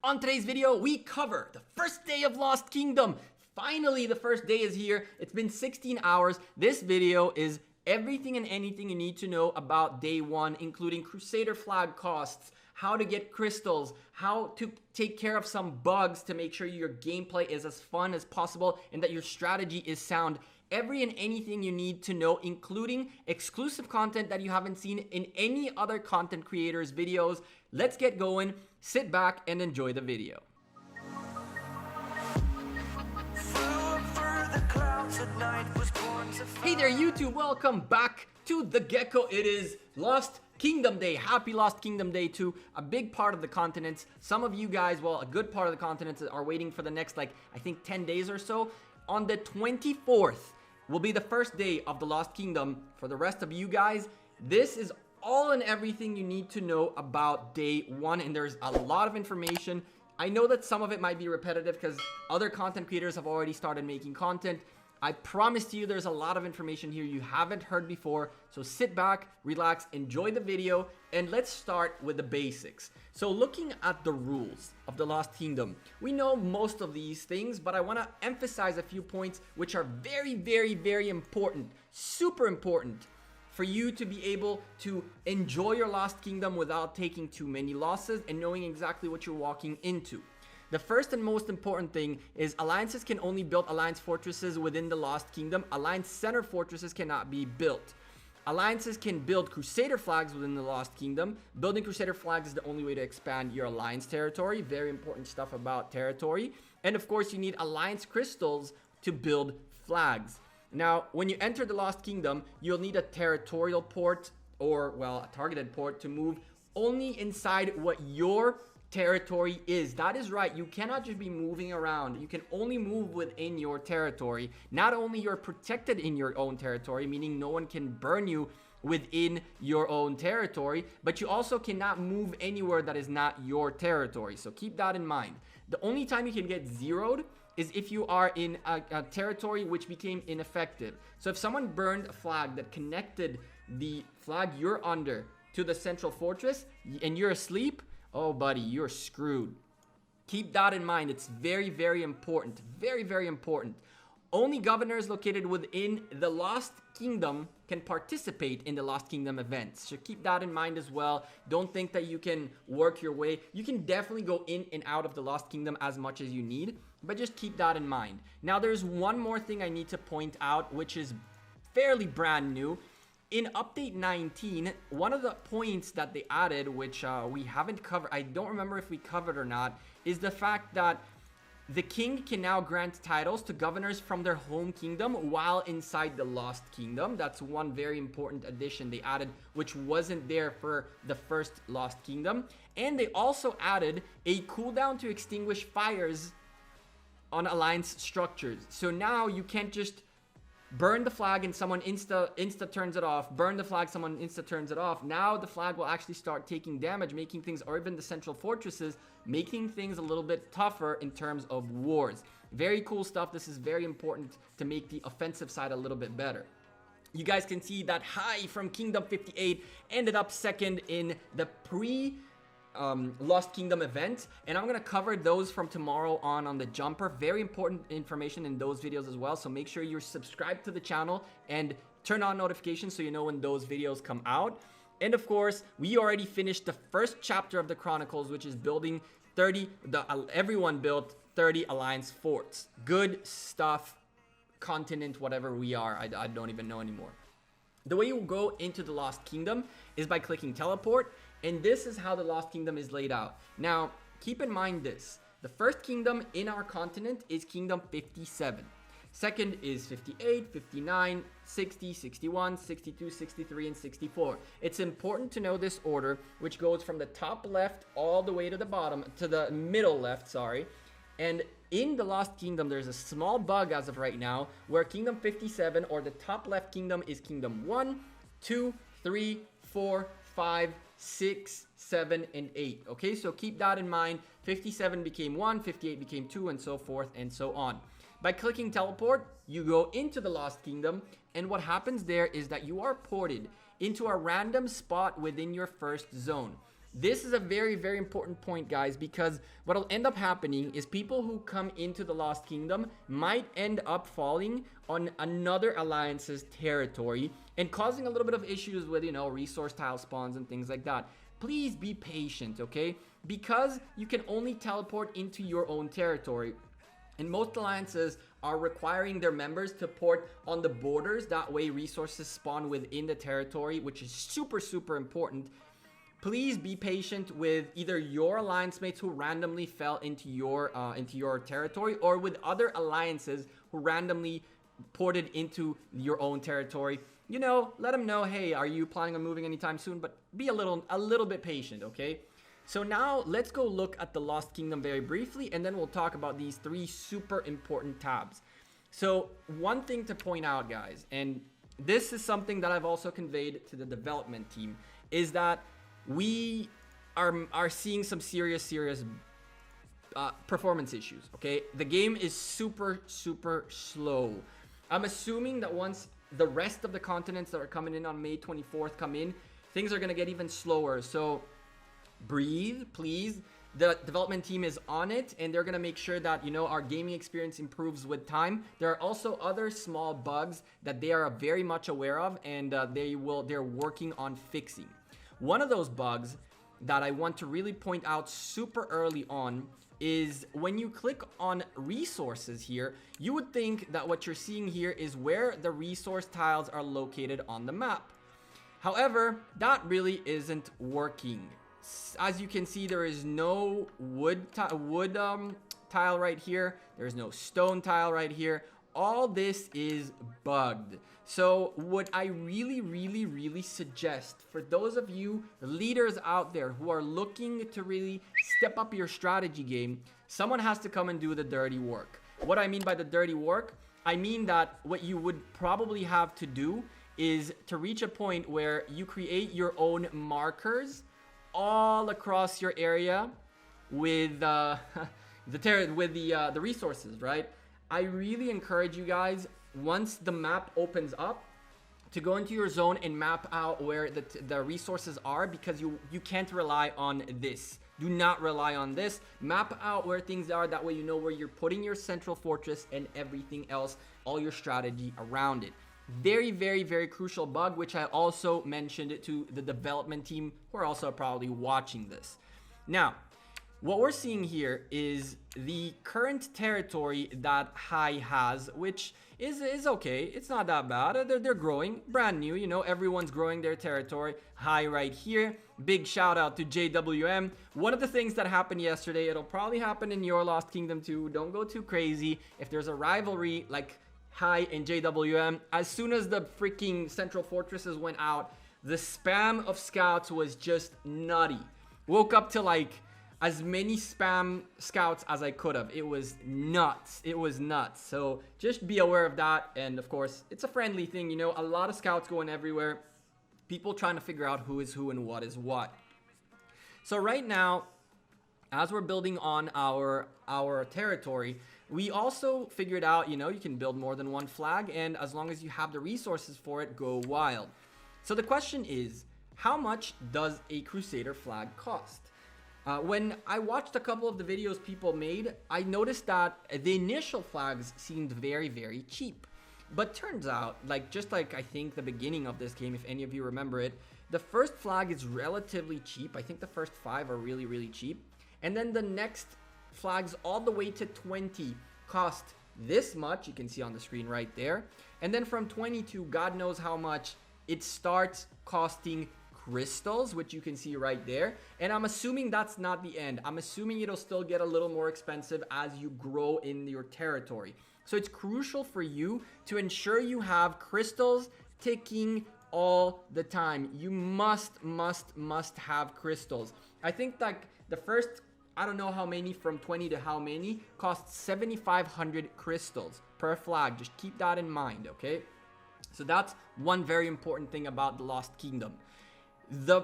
On today's video, we cover the first day of Lost Kingdom. Finally, the first day is here. It's been 16 hours. This video is everything and anything you need to know about day one, including Crusader flag costs, how to get crystals, how to take care of some bugs to make sure your gameplay is as fun as possible and that your strategy is sound. Every and anything you need to know, including exclusive content that you haven't seen in any other content creators' videos. Let's get going. Sit back and enjoy the video. Hey there YouTube, welcome back to the Gekko. It is Lost Kingdom Day. Happy Lost Kingdom Day to a big part of the continents. Some of you guys, well, a good part of the continents are waiting for the next, I think 10 days or so. On the 24th will be the first day of the Lost Kingdom. For the rest of you guys, this is all and everything you need to know about day one, and there's a lot of information. I know that some of it might be repetitive because other content creators have already started making content. I promise you there's a lot of information here you haven't heard before, so sit back, relax, enjoy the video, and let's start with the basics. So looking at the rules of the Lost Kingdom, we know most of these things, but I want to emphasize a few points which are very, very, very important, super important for you to be able to enjoy your Lost Kingdom without taking too many losses and knowing exactly what you're walking into. The first and most important thing is alliances can only build alliance fortresses within the Lost Kingdom. Alliance center fortresses cannot be built. Alliances can build Crusader flags within the Lost Kingdom. Building Crusader flags is the only way to expand your alliance territory. Very important stuff about territory. And of course, you need alliance crystals to build flags. Now, when you enter the Lost Kingdom, you'll need a territorial port or, well, a targeted port to move only inside what your territory is. That is right. You cannot just be moving around. You can only move within your territory. Not only you're protected in your own territory, meaning no one can burn you within your own territory, but you also cannot move anywhere that is not your territory. So keep that in mind. The only time you can get zeroed is if you are in a territory which became ineffective. So if someone burned a flag that connected the flag you're under to the central fortress and you're asleep, oh buddy, you're screwed. Keep that in mind. It's very, very important. Very, very important. Only governors located within the Lost Kingdom can participate in the Lost Kingdom events. So keep that in mind as well. Don't think that you can work your way. You can definitely go in and out of the Lost Kingdom as much as you need, but just keep that in mind. Now, there's one more thing I need to point out, which is fairly brand new. In update 19, one of the points that they added, which we haven't covered, I don't remember if we covered or not, is the fact that the king can now grant titles to governors from their home kingdom while inside the Lost Kingdom. That's one very important addition they added, which wasn't there for the first Lost Kingdom. And they also added a cooldown to extinguish fires on alliance structures. So now you can't just burn the flag and someone insta turns it off. Burn the flag, someone insta turns it off. Now the flag will actually start taking damage, making things, or even the central fortresses, making things a little bit tougher in terms of wars. Very cool stuff. This is very important to make the offensive side a little bit better. You guys can see that Hai from Kingdom 58 ended up second in the Lost Kingdom event, and I'm gonna cover those from tomorrow on the jumper. Very important information in those videos as well, so make sure you're subscribed to the channel and turn on notifications so you know when those videos come out. And of course, we already finished the first chapter of the Chronicles, which is building 30 everyone built 30 alliance forts. Good stuff. Continent, whatever we are, I don't even know anymore. The way you go into the Lost Kingdom is by clicking teleport, and this is how the Lost Kingdom is laid out. Now, keep in mind this. The first kingdom in our continent is Kingdom 57. Second is 58, 59, 60, 61, 62, 63, and 64. It's important to know this order, which goes from the top left all the way to the bottom, to the middle left, sorry. And in the Lost Kingdom, there's a small bug as of right now, where Kingdom 57, or the top left kingdom, is Kingdom 1, 2, 3, 4, 5, 6, 7, and 8. Okay, so keep that in mind. 57 became 1, 58 became 2, and so forth and so on. By clicking teleport, you go into the Lost Kingdom, and what happens there is that you are ported into a random spot within your first zone. This is a very, very important point, guys, because what'll end up happening is people who come into the Lost Kingdom might end up falling on another alliance's territory and causing a little bit of issues with, you know, resource tile spawns and things like that. Please be patient, okay? Because you can only teleport into your own territory. And most alliances are requiring their members to port on the borders. That way resources spawn within the territory, which is super, super important. Please be patient with either your alliance mates who randomly fell into your territory, or with other alliances who randomly ported into your own territory. You know, let them know, hey, are you planning on moving anytime soon? But be a little bit patient, okay? So now let's go look at the Lost Kingdom very briefly, and then we'll talk about these 3 super important tabs. So one thing to point out, guys, and this is something that I've also conveyed to the development team, is that we are seeing some serious performance issues, okay? The game is super, super slow. I'm assuming that once the rest of the continents that are coming in on May 24th come in, things are going to get even slower. So breathe, please. The development team is on it, and they're going to make sure that, you know, our gaming experience improves with time. There are also other small bugs that they are very much aware of, and they're working on fixing. One of those bugs that I want to really point out super early on is when you click on resources here, you would think that what you're seeing here is where the resource tiles are located on the map. However, that really isn't working. As you can see, there is no wood tile right here. There's no stone tile right here. All this is bugged. So what I really suggest for those of you leaders out there who are looking to really step up your strategy game, someone has to come and do the dirty work. What I mean by the dirty work, I mean that what you would probably have to do is to reach a point where you create your own markers all across your area with the resources, right? I really encourage you guys, once the map opens up, to go into your zone and map out where the resources are, because you can't rely on this. Do not rely on this. Map out where things are. That way you know where you're putting your central fortress and everything else, all your strategy around it. Very crucial bug, which I also mentioned to the development team, who are also probably watching this. Now, what we're seeing here is the current territory that Hai has, which is okay. It's not that bad. They're growing, brand new. You know, everyone's growing their territory. Hai right here. Big shout out to JWM. One of the things that happened yesterday, it'll probably happen in your Lost Kingdom too. Don't go too crazy. If there's a rivalry like Hai and JWM, as soon as the freaking central fortresses went out, the spam of scouts was just nutty. Woke up to like as many spam scouts as I could have. It was nuts. It was nuts. So just be aware of that. And of course, it's a friendly thing. You know, a lot of scouts going everywhere. People trying to figure out who is who and what is what. So right now, as we're building on our territory, we also figured out, you know, you can build more than one flag, and as long as you have the resources for it, go wild. So the question is, how much does a Crusader flag cost? When I watched a couple of the videos people made, I noticed that the initial flags seemed very cheap. But turns out, just like I think the beginning of this game, if any of you remember it, the first flag is relatively cheap. I think the first 5 are really cheap. And then the next flags all the way to 20 cost this much. You can see on the screen right there. And then from 20 to God knows how much, it starts costing crystals, which you can see right there. And I'm assuming that's not the end. I'm assuming it'll still get a little more expensive as you grow in your territory. So it's crucial for you to ensure you have crystals ticking all the time. You must have crystals. I think like the first, I don't know how many, from 20 to how many, costs 7,500 crystals per flag. Just keep that in mind, okay? So that's one very important thing about the Lost Kingdom. The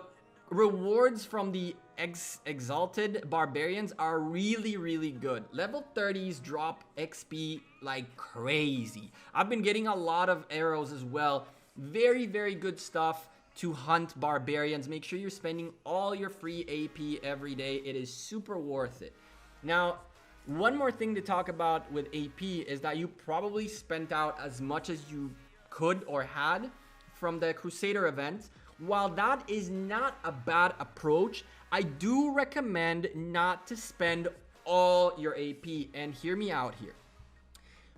rewards from the exalted barbarians are really good. Level 30s drop XP like crazy. I've been getting a lot of arrows as well. Very good stuff. to hunt barbarians. Make sure you're spending all your free AP every day. It is super worth it. Now, one more thing to talk about with AP is that you probably spent out as much as you could or had from the Crusader event. While that is not a bad approach, I do recommend not to spend all your AP. And hear me out here.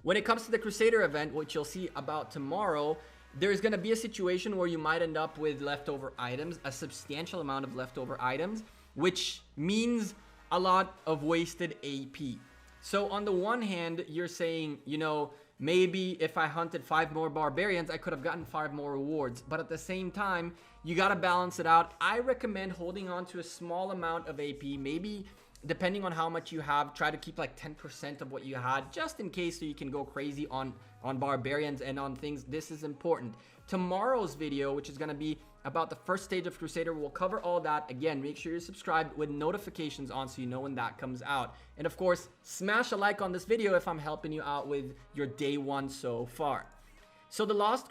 When it comes to the Crusader event, which you'll see about tomorrow, there's going to be a situation where you might end up with leftover items, a substantial amount of leftover items, which means a lot of wasted AP. So on the one hand, you're saying, you know, maybe if I hunted 5 more barbarians, I could have gotten 5 more rewards. But at the same time, you got to balance it out. I recommend holding on to a small amount of AP, maybe depending on how much you have, try to keep like 10% of what you had, just in case, so you can go crazy on barbarians and on things. This is important. Tomorrow's video, which is going to be about the first stage of Crusader, we'll cover all that. Again, make sure you're subscribed with notifications on so you know when that comes out. And of course, smash a like on this video if I'm helping you out with your day 1 so far. So the Lost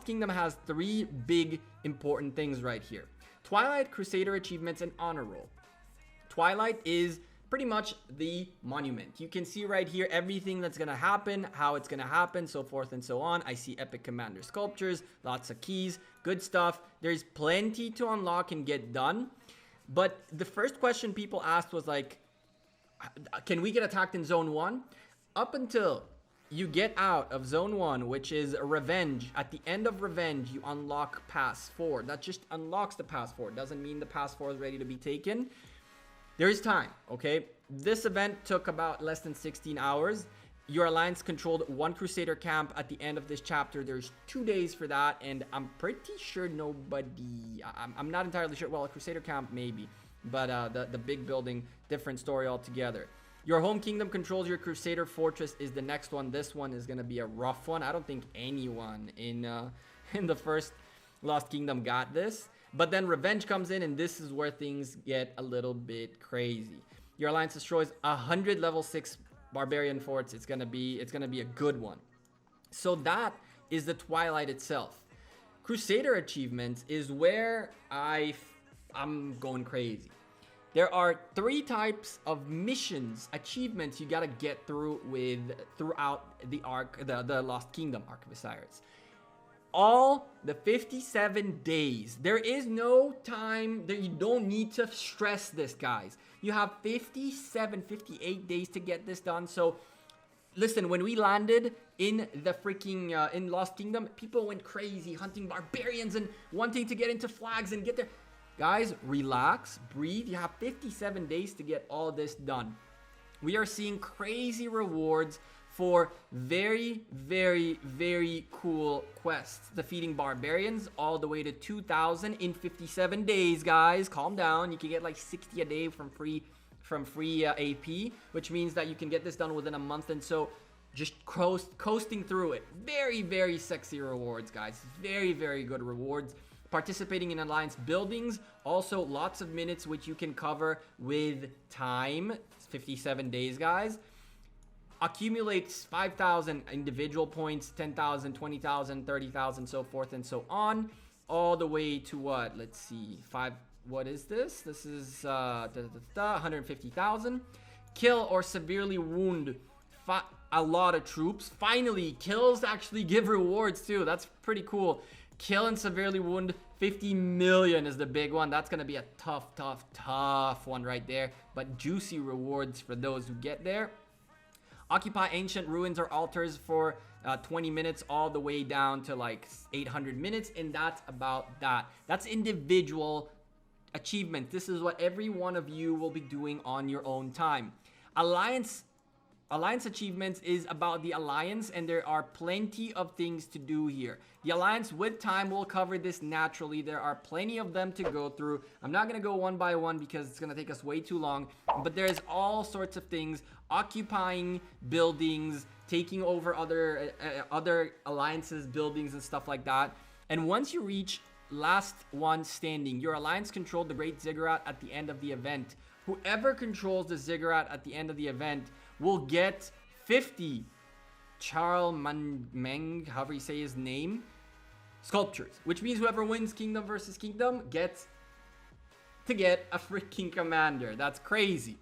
Kingdom has 3 big important things right here: Twilight, Crusader Achievements, and Honor Roll. Twilight is pretty much the monument. You can see right here everything that's gonna happen, how it's gonna happen, so forth and so on. I see epic commander sculptures, lots of keys, good stuff. There's plenty to unlock and get done. But the first question people asked was like, can we get attacked in zone 1? Up until you get out of zone 1, which is Revenge. At the end of Revenge, you unlock pass 4. That just unlocks the pass 4. Doesn't mean the pass 4 is ready to be taken. There is time, okay? This event took about less than 16 hours. Your alliance controlled 1 Crusader camp at the end of this chapter. There's 2 days for that, and I'm pretty sure nobody... I'm not entirely sure. Well, a Crusader camp, maybe. But the big building, different story altogether. Your home kingdom controls your Crusader fortress is the next one. This one is going to be a rough one. I don't think anyone in the first Lost Kingdom got this. But then Revenge comes in, and this is where things get a little bit crazy. Your alliance destroys 100 level 6 barbarian forts. It's gonna be a good one. So that is the Twilight itself. Crusader Achievements is where I'm going crazy. There are 3 types of missions, achievements you gotta get through throughout the arc, the Lost Kingdom, Arc of Osiris. All the 57 days. There is no time that you don't need to stress this, guys. You have 58 days to get this done. So listen, when we landed in the freaking in Lost Kingdom, people went crazy hunting barbarians and wanting to get into flags and get there. Guys, relax, breathe. You have 57 days to get all this done. We are seeing crazy rewards for very, very, very cool quests. Defeating barbarians all the way to 2,000 in 57 days, guys. Calm down. You can get like 60 a day from free AP, which means that you can get this done within a month. And so just coasting through it. Very, very sexy rewards, guys. Very, very good rewards. Participating in alliance buildings, also lots of minutes which you can cover with time. 57 days, guys. Accumulates 5,000 individual points, 10,000, 20,000, 30,000, so forth and so on, all the way to what? Let's see, what is this? This is 150,000. Kill or severely wound a lot of troops. Finally, kills actually give rewards too. That's pretty cool. Kill and severely wound 50 million is the big one. That's gonna be a tough one right there, but juicy rewards for those who get there. Occupy ancient ruins or altars for 20 minutes all the way down to like 800 minutes, and that's about that. That's individual achievement. This is what every one of you will be doing on your own time. Alliance achievements is about the alliance, and there are plenty of things to do here. The alliance with time will cover this naturally. There are plenty of them to go through. I'm not going to go one by one because it's going to take us way too long, but there's all sorts of things: occupying buildings, taking over other alliances buildings and stuff like that. And once you reach last one standing, your alliance controlled the Great Ziggurat at the end of the event. Whoever controls the Ziggurat at the end of the event will get 50 Charles Meng, however you say his name, sculptures, which means whoever wins kingdom versus kingdom gets to get a freaking commander. That's crazy.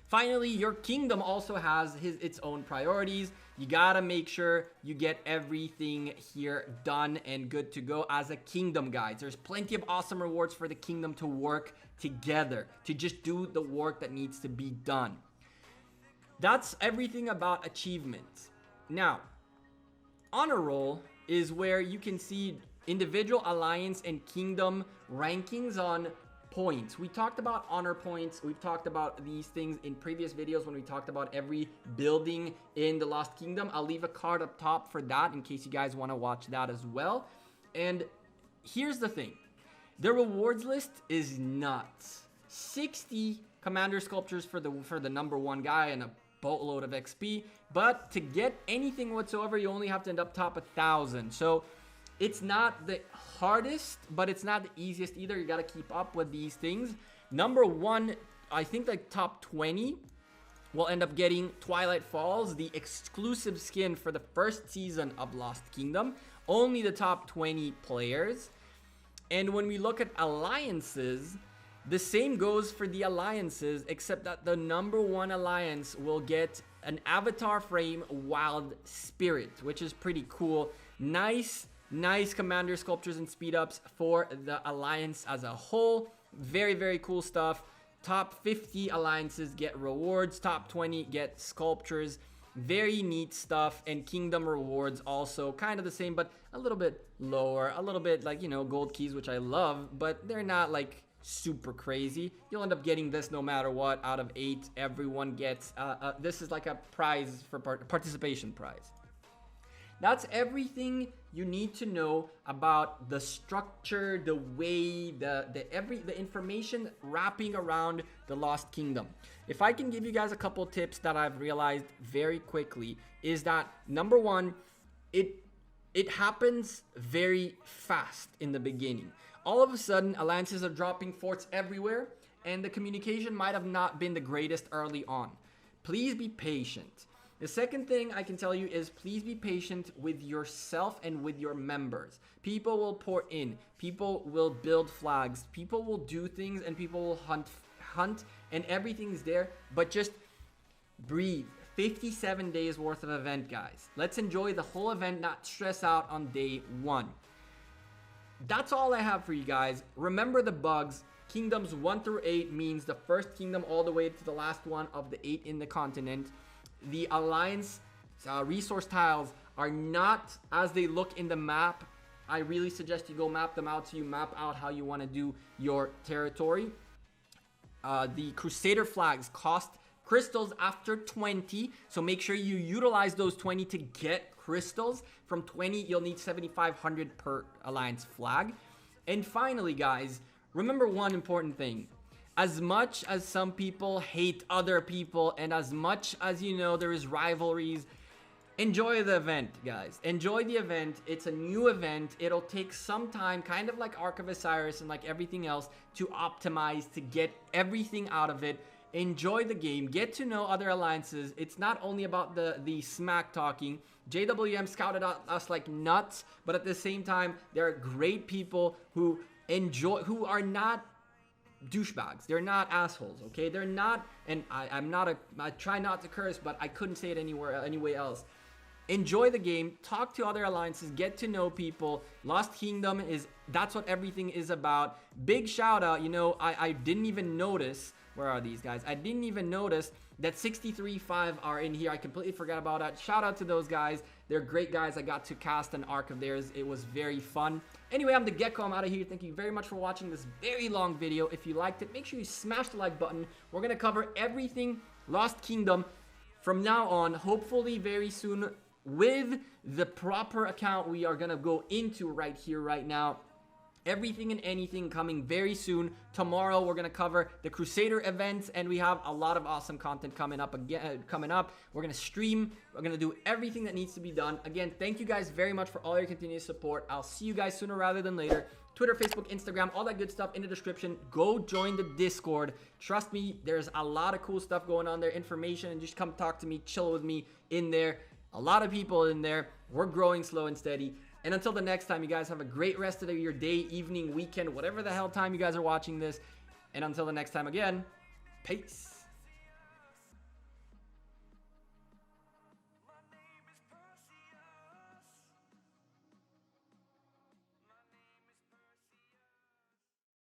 Finally, your kingdom also has its own priorities. You gotta make sure you get everything here done and good to go as a kingdom, guys. There's plenty of awesome rewards for the kingdom to work together, to just do the work that needs to be done. That's everything about achievements. Now, honor roll is where you can see individual alliance and kingdom rankings on points. We talked about honor points. We've talked about these things in previous videos when we talked about every building in the Lost Kingdom. I'll leave a card up top for that in case you guys want to watch that as well. And here's the thing. The rewards list is nuts. 60 commander sculptures for the number one guy and a boatload of XP. But to get anything whatsoever, you only have to end up top 1,000. So it's not the hardest, but it's not the easiest either. You got to keep up with these things. Number one, I think like top 20 will end up getting Twilight Falls, the exclusive skin for the first season of Lost Kingdom. Only the top 20 players. And when we look at alliances, the same goes for the alliances, except that the number one alliance will get an avatar frame Wild Spirit, which is pretty cool. Nice commander sculptures and speed ups for the alliance as a whole. Very, very cool stuff. Top 50 alliances get rewards. Top 20 get sculptures. Very neat stuff. And kingdom rewards also kind of the same, but a little bit lower. A little bit like, you know, gold keys, which I love, but they're not like super crazy. You'll end up getting this no matter what. Out of 8, everyone gets this is like a prize for participation prize. That's everything you need to know about the structure, the way, the information wrapping around the Lost Kingdom. If I can give you guys a couple tips that I've realized very quickly, is that number one, it happens very fast in the beginning. All of a sudden, alliances are dropping forts everywhere, and the communication might have not been the greatest early on. Please be patient. The second thing I can tell you is please be patient with yourself and with your members. People will pour in. People will build flags. People will do things, and people will hunt, and everything's there. But just breathe. 57 days worth of event, guys. Let's enjoy the whole event, not stress out on day one. That's all I have for you guys. Remember the bugs. Kingdoms 1 through 8 means the first kingdom all the way to the last one of the 8 in the continent. The alliance resource tiles are not as they look in the map. I really suggest you go map them out so you map out how you want to do your territory. The Crusader flags cost crystals after 20, so make sure you utilize those 20 to get crystals. From 20, you'll need 7,500 per alliance flag. And finally, guys, remember one important thing. As much as some people hate other people, and as much as you know there is rivalries, enjoy the event, guys. Enjoy the event. It's a new event. It'll take some time, kind of like Ark of Osiris and like everything else, to optimize, to get everything out of it. Enjoy the game. Get to know other alliances. It's not only about the smack talking. JWM scouted us like nuts, but at the same time, there are great people who are not douchebags. They're not assholes, okay? They're not, and I try not to curse, but I couldn't say it anyway else. Enjoy the game, talk to other alliances, get to know people. Lost Kingdom that's what everything is about. Big shout out, you know, I didn't even notice, where are these guys? I didn't even notice that 63.5 are in here. I completely forgot about that. Shout out to those guys. They're great guys. I got to cast an arc of theirs. It was very fun. Anyway, I'm the Gekko. I'm out of here. Thank you very much for watching this very long video. If you liked it, make sure you smash the like button. We're going to cover everything Lost Kingdom from now on, hopefully very soon, with the proper account we are going to go into right here, right now. Everything and anything coming very soon. Tomorrow we're gonna cover the Crusader events, and we have a lot of awesome content coming up. We're gonna stream. We're gonna do everything that needs to be done. Again, thank you guys very much for all your continued support. I'll see you guys sooner rather than later. Twitter, Facebook, Instagram, all that good stuff in the description. Go join the Discord. Trust me, there's a lot of cool stuff going on there. Information, and just come talk to me, chill with me in there. A lot of people in there. We're growing slow and steady. And until the next time, you guys have a great rest of your day, evening, weekend, whatever the hell time you guys are watching this. And until the next time again, peace.